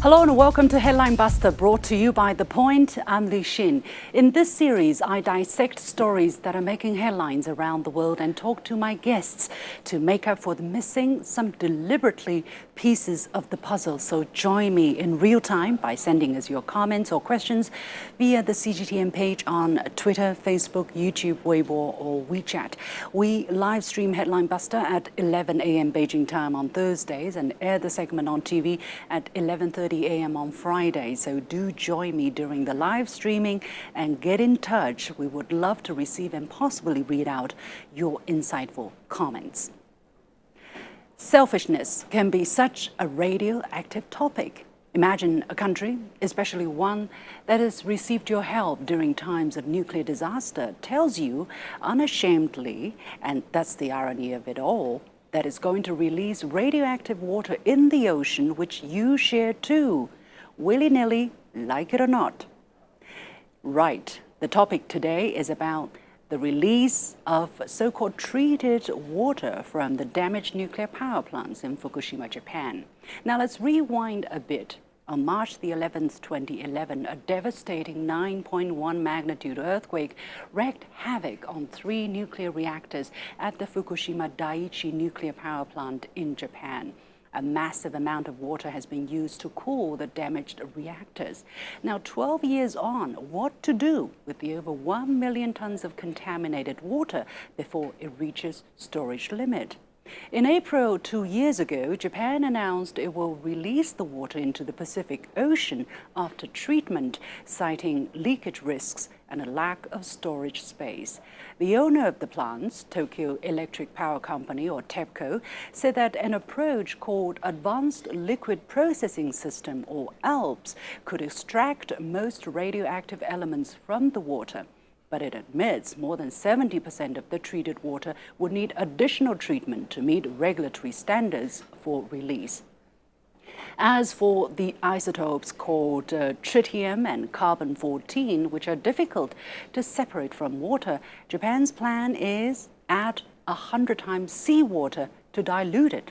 Hello and welcome to Headline Buster, brought to you by The Point. I'm Li Xin. In this series, I dissect stories that are making headlines around the world and talk to my guests to make up for the missing, some deliberately, pieces of the puzzle. So join me in real time by sending us your comments or questions via the CGTN page on Twitter, Facebook, YouTube, Weibo, or WeChat. We live stream Headline Buster at 11 a.m. Beijing time on Thursdays and air the segment on TV at 11:30 a.m. on Friday. So do join me during the live streaming and get in touch. We would love to receive and possibly read out your insightful comments. Selfishness can be such a radioactive topic. Imagine a country, especially one that has received your help during times of nuclear disaster, tells you unashamedly, and that's the irony of it all, that is going to release radioactive water in the ocean, which you share too, willy-nilly, like it or not. Right, the topic today is about the release of so-called treated water from the damaged nuclear power plants in Fukushima, Japan. Now let's rewind a bit. On March the 11th, 2011, a devastating 9.1 magnitude earthquake wreaked havoc on 3 nuclear reactors at the Fukushima Daiichi nuclear power plant in Japan. A massive amount of water has been used to cool the damaged reactors. Now, 12 years on, what to do with the over 1 million tons of contaminated water before it reaches storage limit? In April 2 years ago, Japan announced it will release the water into the Pacific Ocean after treatment, citing leakage risks and a lack of storage space. The owner of the plants, Tokyo Electric Power Company, or TEPCO, said that an approach called Advanced Liquid Processing System, or ALPS, could extract most radioactive elements from the water. But it admits more than 70% of the treated water would need additional treatment to meet regulatory standards for release. As for the isotopes called tritium and carbon-14, which are difficult to separate from water, Japan's plan is add 100 times seawater to dilute it.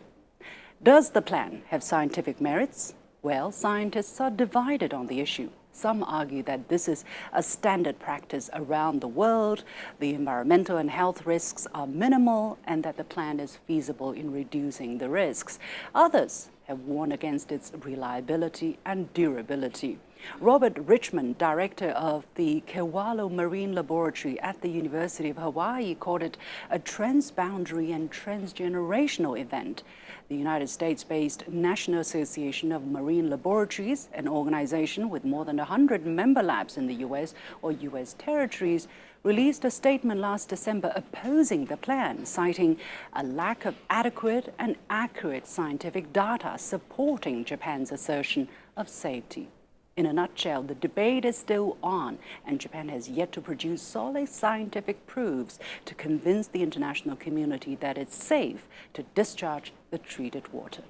Does the plan have scientific merits? Well, scientists are divided on the issue. Some argue that this is a standard practice around the world, the environmental and health risks are minimal, and that the plan is feasible in reducing the risks. Others have warned against its reliability and durability. Robert Richmond, director of the Kewalo Marine Laboratory at the University of Hawaii, called it a transboundary and transgenerational event. The United States-based National Association of Marine Laboratories, an organization with more than 100 member labs in the U.S. or U.S. territories, released a statement last December opposing the plan, citing a lack of adequate and accurate scientific data supporting Japan's assertion of safety. In a nutshell, the debate is still on, and Japan has yet to produce solid scientific proofs to convince the international community that it's safe to discharge the treated water.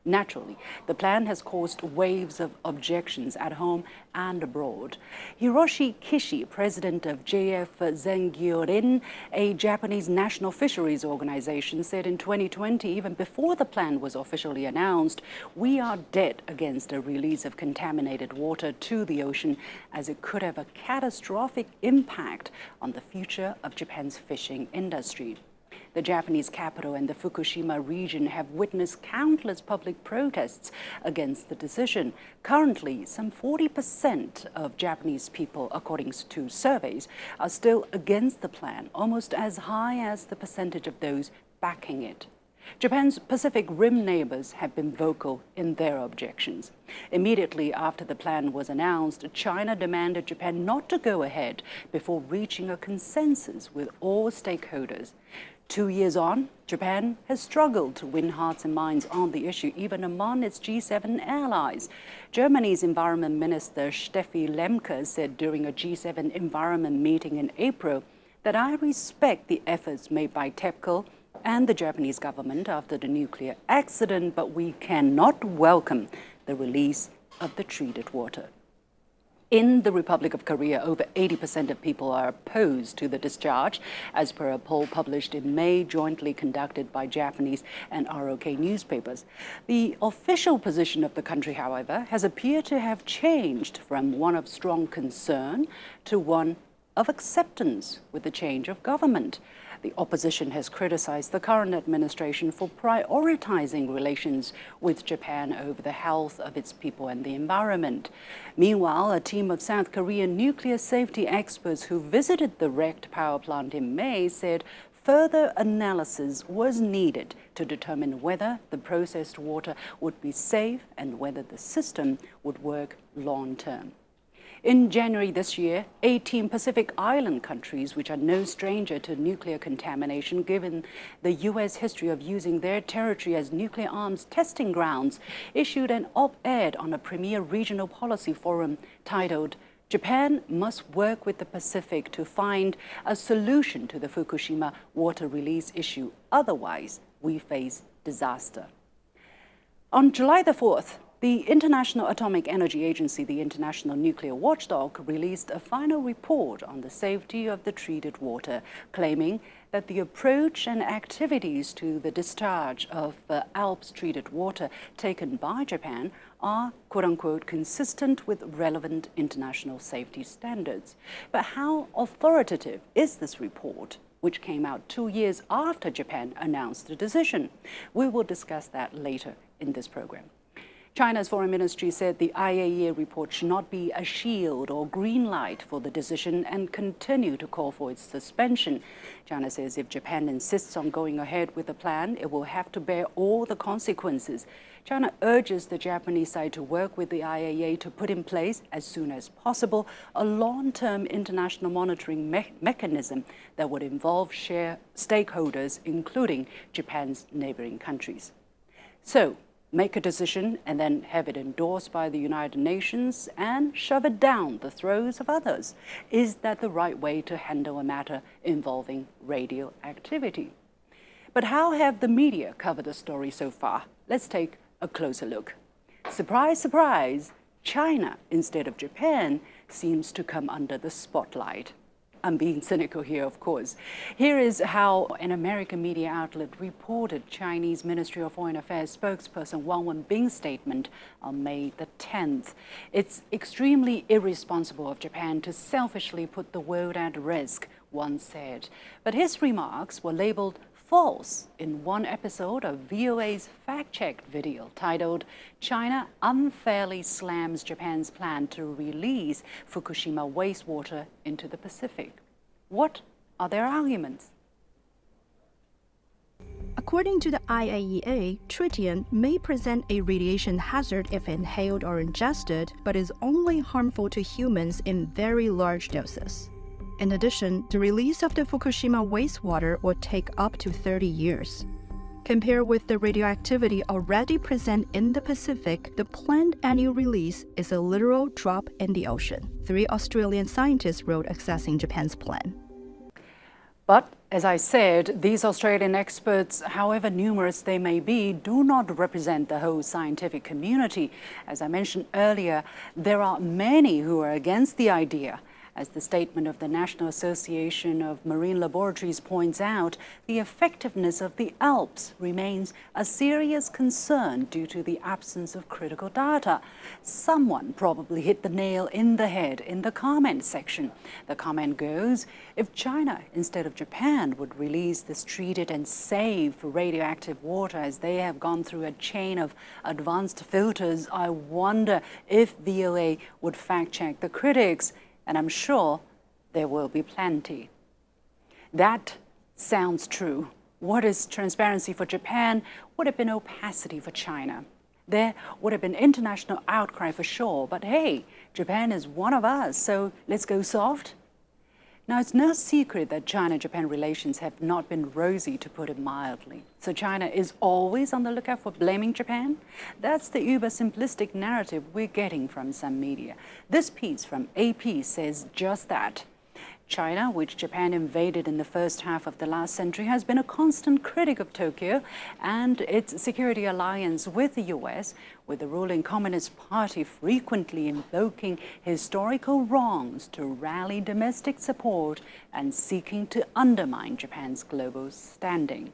Naturally, the plan has caused waves of objections at home and abroad. Hiroshi Kishi, president of JF Zengyorin, a Japanese national fisheries organization, said in 2020, even before the plan was officially announced, "We are dead against a release of contaminated water to the ocean, as it could have a catastrophic impact on the future of Japan's fishing industry." The Japanese capital and the Fukushima region have witnessed countless public protests against the decision. Currently, some 40% of Japanese people, according to surveys, are still against the plan, almost as high as the percentage of those backing it. Japan's Pacific Rim neighbors have been vocal in their objections. Immediately after the plan was announced, China demanded Japan not to go ahead before reaching a consensus with all stakeholders. 2 years on, Japan has struggled to win hearts and minds on the issue, even among its G7 allies. Germany's Environment Minister Steffi Lemke said during a G7 environment meeting in April that "I respect the efforts made by TEPCO and the Japanese government after the nuclear accident, but we cannot welcome the release of the treated water." In the Republic of Korea, over 80% of people are opposed to the discharge, as per a poll published in May, jointly conducted by Japanese and ROK newspapers. The official position of the country, however, has appeared to have changed from one of strong concern to one of acceptance with the change of government. The opposition has criticized the current administration for prioritizing relations with Japan over the health of its people and the environment. Meanwhile, a team of South Korean nuclear safety experts who visited the wrecked power plant in May said further analysis was needed to determine whether the processed water would be safe and whether the system would work long-term. In January this year, 18 Pacific Island countries, which are no stranger to nuclear contamination given the U.S. history of using their territory as nuclear arms testing grounds, issued an op-ed on a premier regional policy forum titled, "Japan must work with the Pacific to find a solution to the Fukushima water release issue. Otherwise, we face disaster." On July the 4th, the International Atomic Energy Agency, the International Nuclear Watchdog, released a final report on the safety of the treated water, claiming that the approach and activities to the discharge of Alps treated water taken by Japan are, quote-unquote, consistent with relevant international safety standards. But how authoritative is this report, which came out 2 years after Japan announced the decision? We will discuss that later in this program. China's foreign ministry said the IAEA report should not be a shield or green light for the decision and continue to call for its suspension. China says if Japan insists on going ahead with the plan, it will have to bear all the consequences. China urges the Japanese side to work with the IAEA to put in place, as soon as possible, a long-term international monitoring mechanism that would involve stakeholders, including Japan's neighboring countries. So, make a decision and then have it endorsed by the United Nations and shove it down the throats of others. Is that the right way to handle a matter involving radioactivity? But how have the media covered the story so far? Let's take a closer look. Surprise, surprise, China, instead of Japan, seems to come under the spotlight. I'm being cynical here, of course. Here is how an American media outlet reported Chinese Ministry of Foreign Affairs spokesperson Wang Wenbing's statement on May the 10th. It's extremely irresponsible of Japan to selfishly put the world at risk, Wang said. But his remarks were labeled false in one episode of VOA's fact-checked video titled, "China Unfairly Slams Japan's Plan to Release Fukushima Wastewater into the Pacific." What are their arguments? According to the IAEA, tritium may present a radiation hazard if inhaled or ingested, but is only harmful to humans in very large doses. In addition, the release of the Fukushima wastewater will take up to 30 years. Compared with the radioactivity already present in the Pacific, the planned annual release is a literal drop in the ocean, 3 Australian scientists wrote assessing Japan's plan. But, as I said, these Australian experts, however numerous they may be, do not represent the whole scientific community. As I mentioned earlier, there are many who are against the idea. As the statement of the National Association of Marine Laboratories points out, the effectiveness of the Alps remains a serious concern due to the absence of critical data. Someone probably hit the nail in the head in the comment section. The comment goes, if China, instead of Japan, would release this treated and safe radioactive water as they have gone through a chain of advanced filters, I wonder if VOA would fact-check the critics. And I'm sure there will be plenty. That sounds true. What is transparency for Japan would have been opacity for China. There would have been international outcry for sure, but hey, Japan is one of us, so let's go soft. Now, it's no secret that China-Japan relations have not been rosy, to put it mildly. So China is always on the lookout for blaming Japan? That's the uber-simplistic narrative we're getting from some media. This piece from AP says just that. China, which Japan invaded in the first half of the last century, has been a constant critic of Tokyo and its security alliance with the US, with the ruling Communist Party frequently invoking historical wrongs to rally domestic support and seeking to undermine Japan's global standing.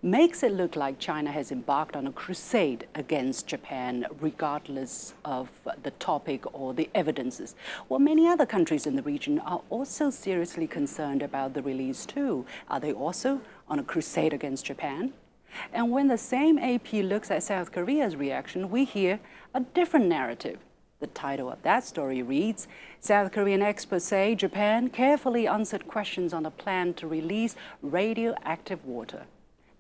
Makes it look like China has embarked on a crusade against Japan, regardless of the topic or the evidences. Well, many other countries in the region are also seriously concerned about the release too. Are they also on a crusade against Japan? And when the same AP looks at South Korea's reaction, we hear a different narrative. The title of that story reads, South Korean experts say Japan carefully answered questions on the plan to release radioactive water.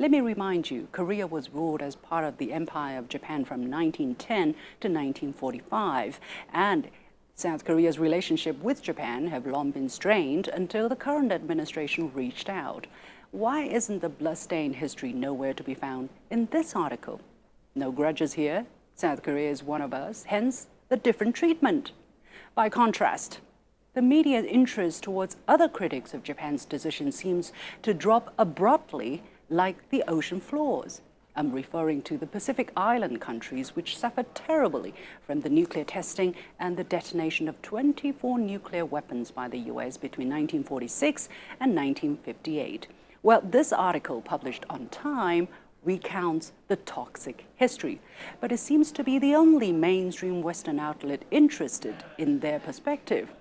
Let me remind you, Korea was ruled as part of the Empire of Japan from 1910 to 1945, and South Korea's relationship with Japan have long been strained until the current administration reached out. Why isn't the bloodstained history nowhere to be found in this article? No grudges here. South Korea is one of us, hence the different treatment. By contrast, the media's interest towards other critics of Japan's decision seems to drop abruptly like the ocean floors. I'm referring to the Pacific Island countries, which suffered terribly from the nuclear testing and the detonation of 24 nuclear weapons by the US between 1946 and 1958. Well, this article, published on Time, recounts the toxic history, but it seems to be the only mainstream Western outlet interested in their perspective.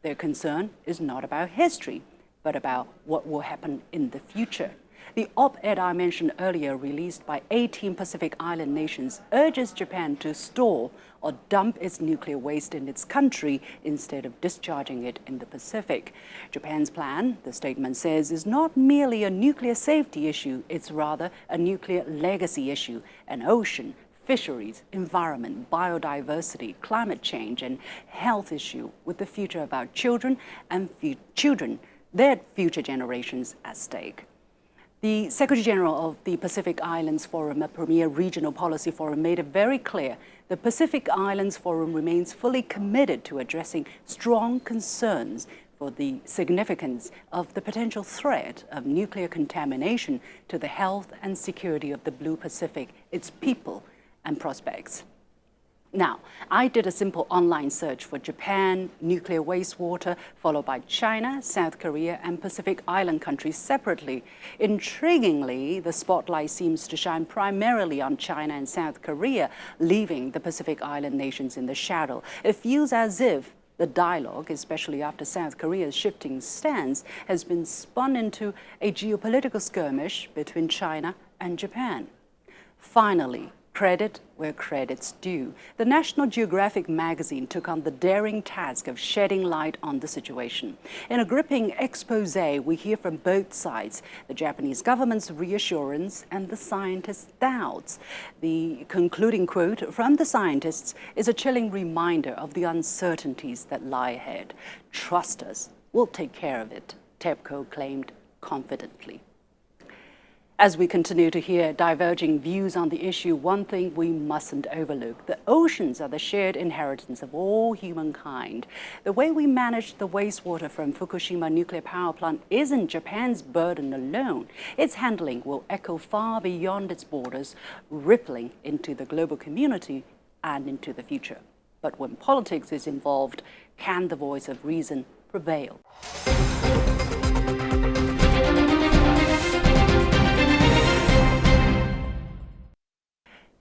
Their concern is not about history, but about what will happen in the future. The op-ed I mentioned earlier, released by 18 Pacific Island nations, urges Japan to store or dump its nuclear waste in its country instead of discharging it in the Pacific. Japan's plan, the statement says, is not merely a nuclear safety issue, it's rather a nuclear legacy issue, an ocean, fisheries, environment, biodiversity, climate change, and health issue with the future of our children and their future generations at stake. The Secretary General of the Pacific Islands Forum, a premier regional policy forum, made it very clear the Pacific Islands Forum remains fully committed to addressing strong concerns for the significance of the potential threat of nuclear contamination to the health and security of the Blue Pacific, its people and prospects. Now, I did a simple online search for Japan, nuclear wastewater, followed by China, South Korea, and Pacific Island countries separately. Intriguingly, the spotlight seems to shine primarily on China and South Korea, leaving the Pacific Island nations in the shadow. It feels as if the dialogue, especially after South Korea's shifting stance, has been spun into a geopolitical skirmish between China and Japan. Finally, credit where credit's due. The National Geographic magazine took on the daring task of shedding light on the situation. In a gripping expose, we hear from both sides, the Japanese government's reassurance and the scientists' doubts. The concluding quote from the scientists is a chilling reminder of the uncertainties that lie ahead. Trust us, we'll take care of it, TEPCO claimed confidently. As we continue to hear diverging views on the issue, one thing we mustn't overlook: the oceans are the shared inheritance of all humankind. The way we manage the wastewater from Fukushima nuclear power plant isn't Japan's burden alone. Its handling will echo far beyond its borders, rippling into the global community and into the future. But when politics is involved, can the voice of reason prevail?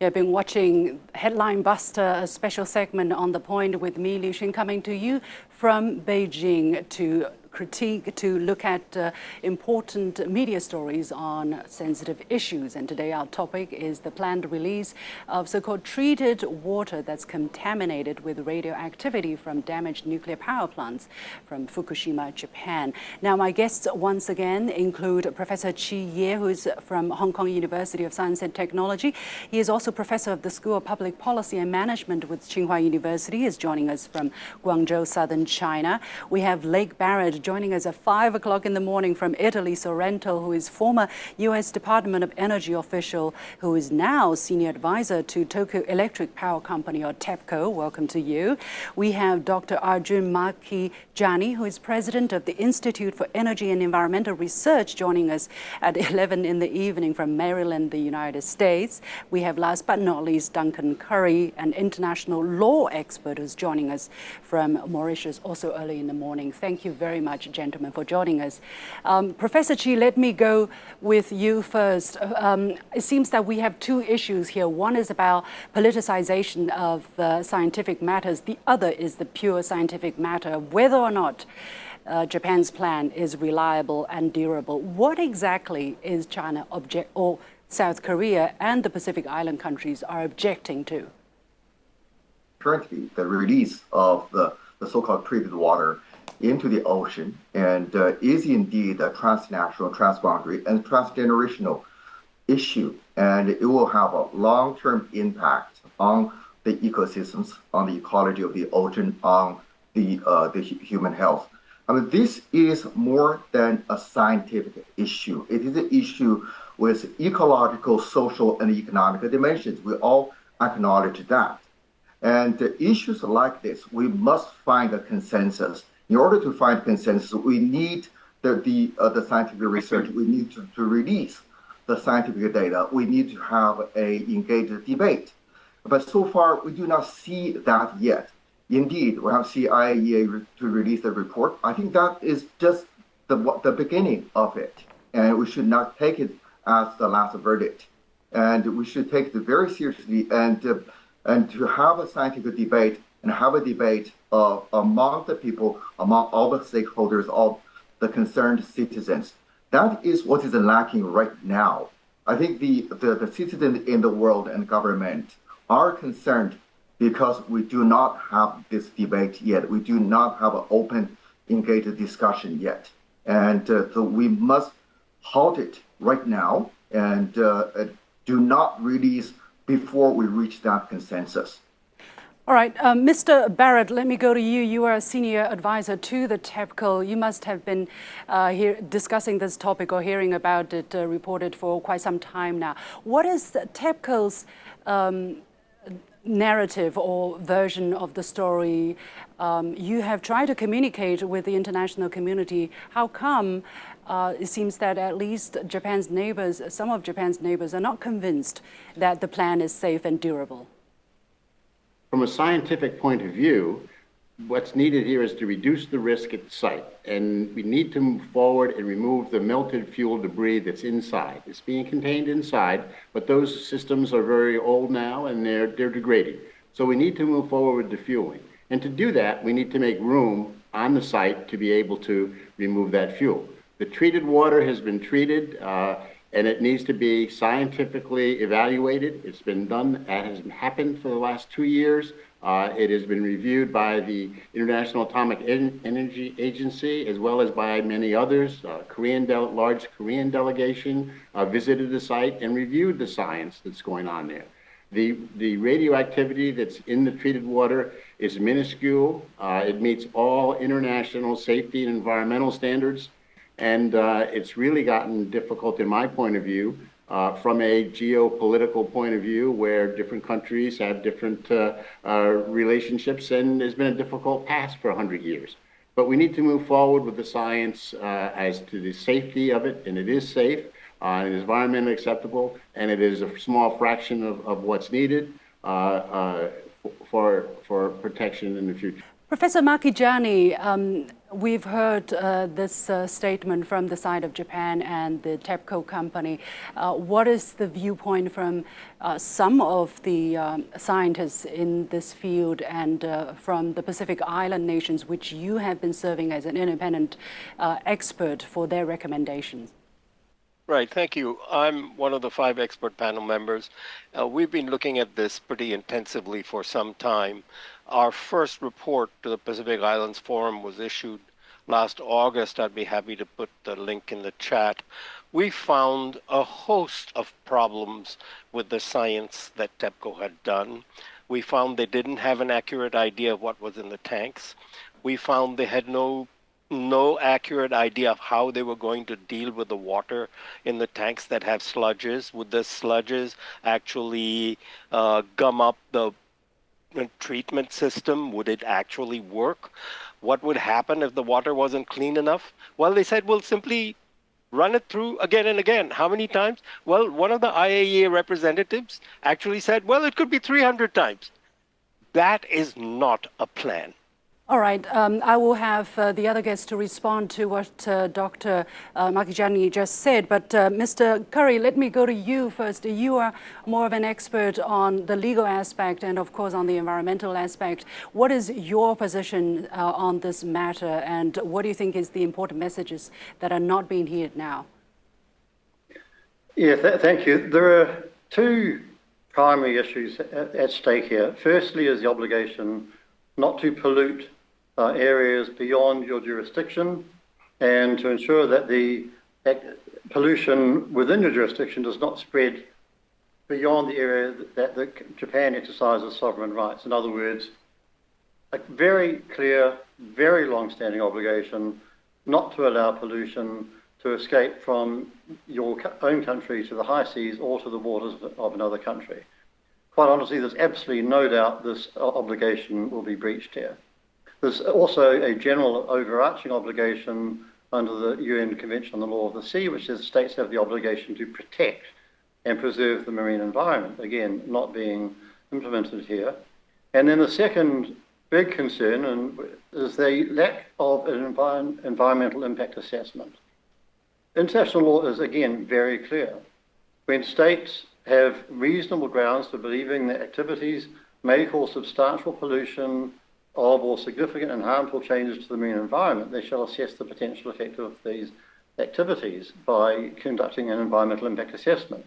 You've been watching Headline Buster, a special segment on The Point with me, Liu Xin, coming to you from Beijing to critique, to look at important media stories on sensitive issues. And today our topic is the planned release of so-called treated water that's contaminated with radioactivity from damaged nuclear power plants from Fukushima, Japan. Now, my guests once again include Professor Chi Ye, who is from Hong Kong University of Science and Technology. He is also professor of the School of Public Policy and Management with Tsinghua University. He is joining us from Guangzhou, southern China. We have Barrett, joining us at 5 o'clock in the morning from Italy, Sorrento, who is former U.S. Department of Energy official, who is now senior advisor to Tokyo Electric Power Company, or TEPCO. Welcome to you. We have Dr. Arjun Makhijani, who is president of the Institute for Energy and Environmental Research, joining us at 11 in the evening from Maryland, the United States. We have, last but not least, Duncan Currie, an international law expert who's joining us from Mauritius, also early in the morning. Thank you very much, gentlemen, for joining us. Professor Chi, let me go with you first. It seems that we have two issues here. One is about politicization of scientific matters. The other is the pure scientific matter of whether or not Japan's plan is reliable and durable. What exactly is China or South Korea and the Pacific Island countries are objecting to? Currently, the release of the so-called treated water into the ocean and is indeed a transnational, transboundary, and transgenerational issue, and it will have a long-term impact on the ecosystems, on the ecology of the ocean, on the human health. I mean, this is more than a scientific issue. It is an issue with ecological, social, and economic dimensions. We all acknowledge that. And issues like this, we must find a consensus. In order to find consensus, we need the scientific research. We need to release the scientific data. We need to have a engaged debate. But so far, we do not see that yet. Indeed, we have seen IAEA to release the report. I think that is just the beginning of it. And we should not take it as the last verdict. And we should take it very seriously and to have a scientific debate and have a debate among the people, among all the stakeholders, all the concerned citizens. That is what is lacking right now. I think the citizens in the world and government are concerned because we do not have this debate yet. We do not have an open, engaged discussion yet. And so we must halt it right now and do not release before we reach that consensus. All right, Mr. Barrett, let me go to you. You are a senior advisor to the TEPCO. You must have been here discussing this topic or hearing about it reported for quite some time now. What is TEPCO's narrative or version of the story? You have tried to communicate with the international community. How come it seems that at least Japan's neighbors, some of Japan's neighbors, are not convinced that the plan is safe and durable? From a scientific point of view, what's needed here is to reduce the risk at the site. And we need to move forward and remove the melted fuel debris that's inside. It's being contained inside, but those systems are very old now and they're degrading. So we need to move forward with the fueling. And to do that, we need to make room on the site to be able to remove that fuel. The treated water has been treated, and it needs to be scientifically evaluated. It's been done, that has happened for the last 2 years. It has been reviewed by the International Atomic Energy Agency, as well as by many others. Large Korean delegation visited the site and reviewed the science that's going on there. The radioactivity that's in the treated water is minuscule. It meets all international safety and environmental standards. And it's really gotten difficult, in my point of view, from a geopolitical point of view, where different countries have different relationships, and there's been a difficult past for 100 years. But we need to move forward with the science as to the safety of it, and it is safe, it is environmentally acceptable, and it is a small fraction of what's needed for protection in the future. Professor Makhijani, we've heard this statement from the side of Japan and the TEPCO company. What is the viewpoint from some of the scientists in this field and from the Pacific Island nations, which you have been serving as an independent expert for their recommendations? Right, thank you. I'm one of the 5 expert panel members. We've been looking at this pretty intensively for some time. Our first report to the Pacific Islands Forum was issued last August. I'd be happy to put the link in the chat. We found a host of problems with the science that TEPCO had done. We found they didn't have an accurate idea of what was in the tanks. We found they had no no accurate idea of how they were going to deal with the water in the tanks that have sludges. Would the sludges actually gum up the treatment system? Would it actually work? What would happen if the water wasn't clean enough? Well, they said, we'll simply run it through again and again. How many times? Well, one of the IAEA representatives actually said, well, it could be 300 times. That is not a plan. All right, I will have the other guests to respond to what Dr. Makhijani just said. But Mr. Currie, let me go to you first. You are more of an expert on the legal aspect and, of course, on the environmental aspect. What is your position on this matter, and what do you think is the important messages that are not being heard now? Yeah, thank you. There are two primary issues at stake here. Firstly is the obligation not to pollute areas beyond your jurisdiction, and to ensure that the pollution within your jurisdiction does not spread beyond the area that Japan exercises sovereign rights. In other words, a very clear, very long-standing obligation not to allow pollution to escape from your own country to the high seas or to the waters of another country. Quite honestly, there's absolutely no doubt this obligation will be breached here. There's also a general overarching obligation under the UN Convention on the Law of the Sea, which says states have the obligation to protect and preserve the marine environment, again, not being implemented here. And then the second big concern is the lack of an environmental impact assessment. International law is, again, very clear. When states have reasonable grounds for believing that activities may cause substantial pollution of or significant and harmful changes to the marine environment, they shall assess the potential effect of these activities by conducting an environmental impact assessment.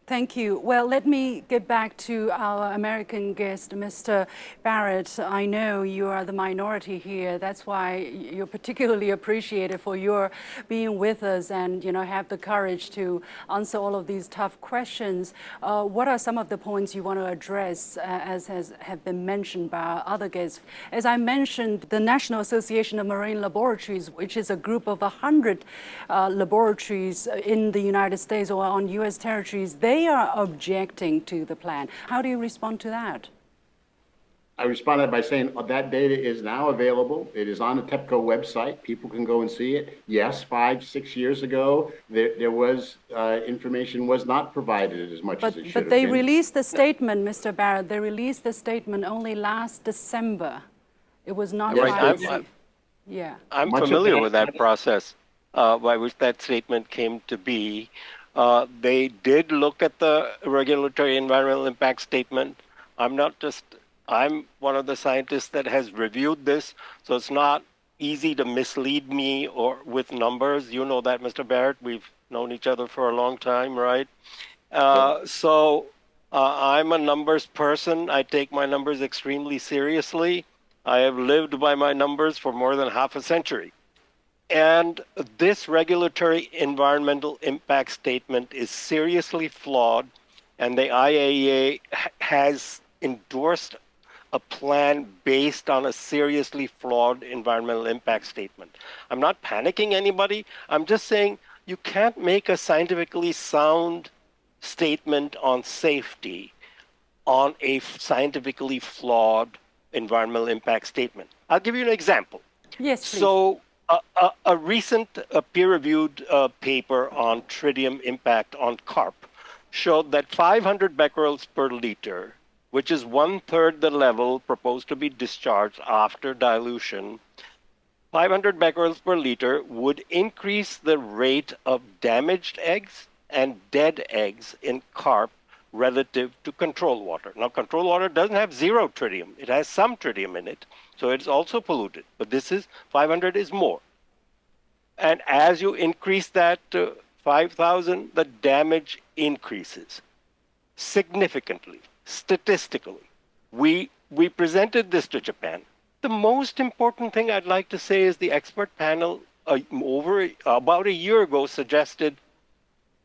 Thank you. Well, let me get back to our American guest, Mr. Barrett. I know you are the minority here. That's why you're particularly appreciated for your being with us and, have the courage to answer all of these tough questions. What are some of the points you want to address, as have been mentioned by our other guests? As I mentioned, the National Association of Marine Laboratories, which is a group of 100 laboratories in the United States or on U.S. territories, they are objecting to the plan. How do you respond to that? I responded by saying that data is now available. It is on the TEPCO website. People can go and see it. Yes, 5-6 years ago, there was information was not provided as much as it should have been. But they released the statement, Mr. Barrett. They released the statement only last December. It was not filed. Yeah. I'm familiar with that process by which that statement came to be. They did look at the regulatory environmental impact statement. I'm one of the scientists that has reviewed this, so it's not easy to mislead me or with numbers. You know that, Mr. Barrett. We've known each other for a long time, right? So I'm a numbers person. I take my numbers extremely seriously. I have lived by my numbers for more than half a century. And this regulatory environmental impact statement is seriously flawed, and the IAEA has endorsed a plan based on a seriously flawed environmental impact statement. I'm not panicking anybody. I'm just saying you can't make a scientifically sound statement on safety on a scientifically flawed environmental impact statement. I'll give you an example. Yes, please. So a recent peer-reviewed paper on tritium impact on carp showed that 500 becquerels per liter, which is 1/3 the level proposed to be discharged after dilution, 500 becquerels per liter would increase the rate of damaged eggs and dead eggs in carp relative to control water. Now, control water doesn't have zero tritium. It has some tritium in it, so it's also polluted. But this is 500 is more. And as you increase that to 5,000, the damage increases significantly, statistically. We presented this to Japan. The most important thing I'd like to say is the expert panel about a year ago suggested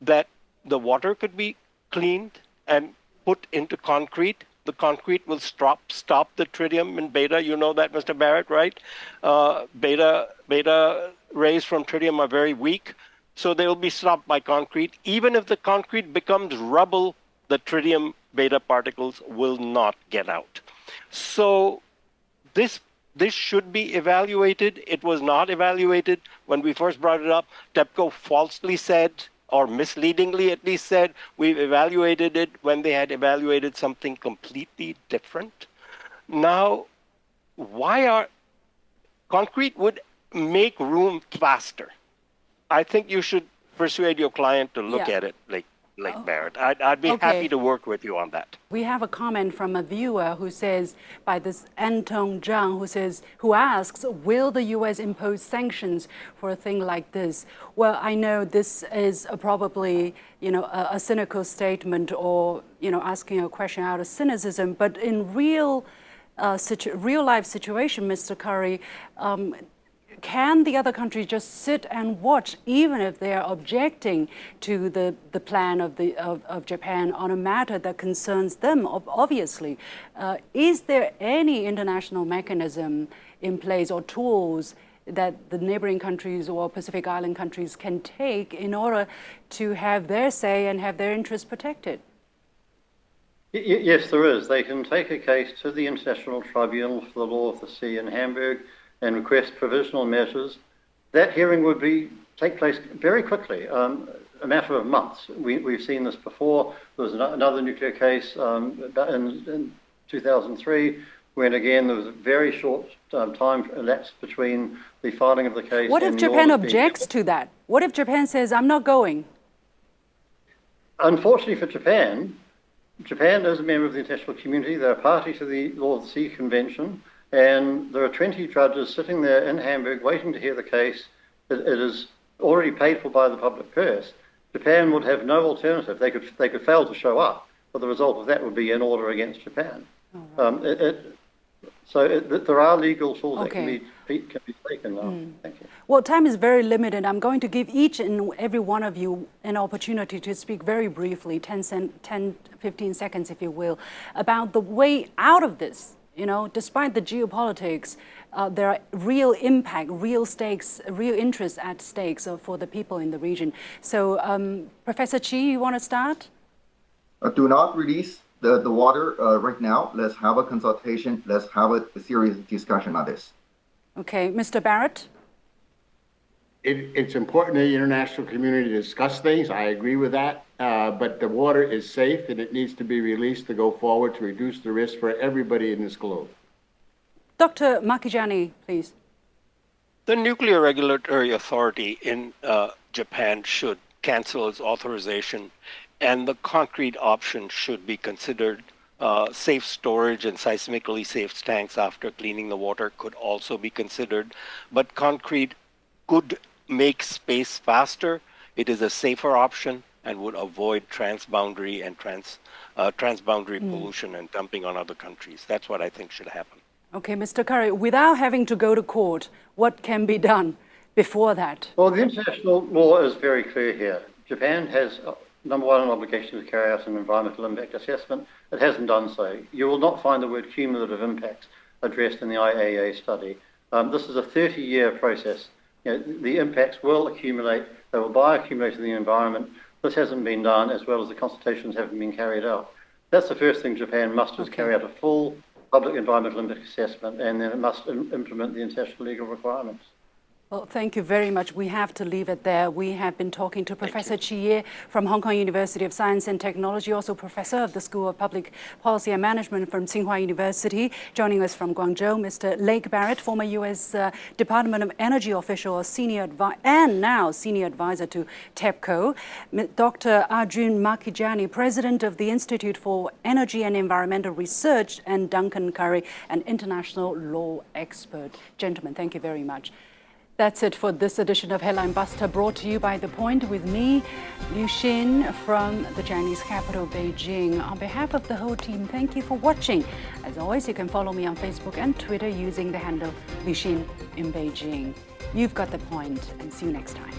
that the water could be cleaned and put into concrete. the concrete will stop the tritium and beta. You know that, Mr. Barrett, right? Beta rays from tritium are very weak, so they will be stopped by concrete. Even if the concrete becomes rubble, the tritium beta particles will not get out. So this should be evaluated. It was not evaluated when we first brought it up. TEPCO falsely said, or misleadingly at least said, we've evaluated it when they had evaluated something completely different. Now, concrete would make room faster. I think you should persuade your client to look at it like Barrett. I'd be happy to work with you on that. We have a comment from a viewer who says, by this Anton Zhang, who asks, will the U.S. impose sanctions for a thing like this? Well, I know this is probably, a cynical statement or, asking a question out of cynicism, but in real life situation, Mr. Currie, can the other countries just sit and watch, even if they are objecting to the plan of Japan on a matter that concerns them, obviously? Is there any international mechanism in place or tools that the neighboring countries or Pacific Island countries can take in order to have their say and have their interests protected? Yes, there is. They can take a case to the International Tribunal for the Law of the Sea in Hamburg and request provisional measures. That hearing would take place very quickly, a matter of months. We've seen this before. There was another nuclear case in 2003, when again there was a very short time elapsed between the filing of the case. What if Japan objects to that? What if Japan says, I'm not going? Unfortunately for Japan is a member of the international community. They're a party to the Law of the Sea Convention. And there are 20 judges sitting there in Hamburg waiting to hear the case. It is already paid for by the public purse. Japan would have no alternative. They could fail to show up, but the result of that would be an order against Japan. Right. There are legal tools that can be taken now. Thank you. Well, time is very limited. I'm going to give each and every one of you an opportunity to speak very briefly, 10, 15 seconds, if you will, about the way out of this. Despite the geopolitics, there are real impact, real stakes, real interests at stake for the people in the region. So, Professor Chi, you want to start? Do not release the water right now. Let's have a consultation. Let's have a serious discussion on this. Okay, Mr. Barrett? It's important to the international community to discuss things. I agree with that. But the water is safe and it needs to be released to go forward to reduce the risk for everybody in this globe. Dr. Makhijani, please. The Nuclear Regulatory Authority in Japan should cancel its authorization, and the concrete option should be considered. Safe storage and seismically safe tanks after cleaning the water could also be considered, but concrete could make space faster. It is a safer option and would avoid transboundary and transboundary pollution and dumping on other countries. That's what I think should happen. Okay, Mr. Currie, without having to go to court, what can be done before that? Well, the international law is very clear here. Japan has, number one, an obligation to carry out an environmental impact assessment. It hasn't done so. You will not find the word cumulative impacts addressed in the IAEA study. This is a 30-year process. The impacts will accumulate. They will bioaccumulate in the environment. This hasn't been done, as well as the consultations haven't been carried out. That's the first thing Japan must do, is carry out a full public environmental impact assessment, and then it must implement the international legal requirements. Well, thank you very much. We have to leave it there. We have been talking to Professor Chi from Hong Kong University of Science and Technology, also Professor of the School of Public Policy and Management from Tsinghua University. Joining us from Guangzhou, Mr. Lake Barrett, former U.S. Department of Energy official, and now senior advisor to TEPCO. Dr. Arjun Makhijani, president of the Institute for Energy and Environmental Research, and Duncan Currie, an international law expert. Gentlemen, thank you very much. That's it for this edition of Headline Buster, brought to you by The Point with me, Liu Xin, from the Chinese capital, Beijing. On behalf of the whole team, thank you for watching. As always, you can follow me on Facebook and Twitter using the handle Liu Xin in Beijing. You've got the point, and see you next time.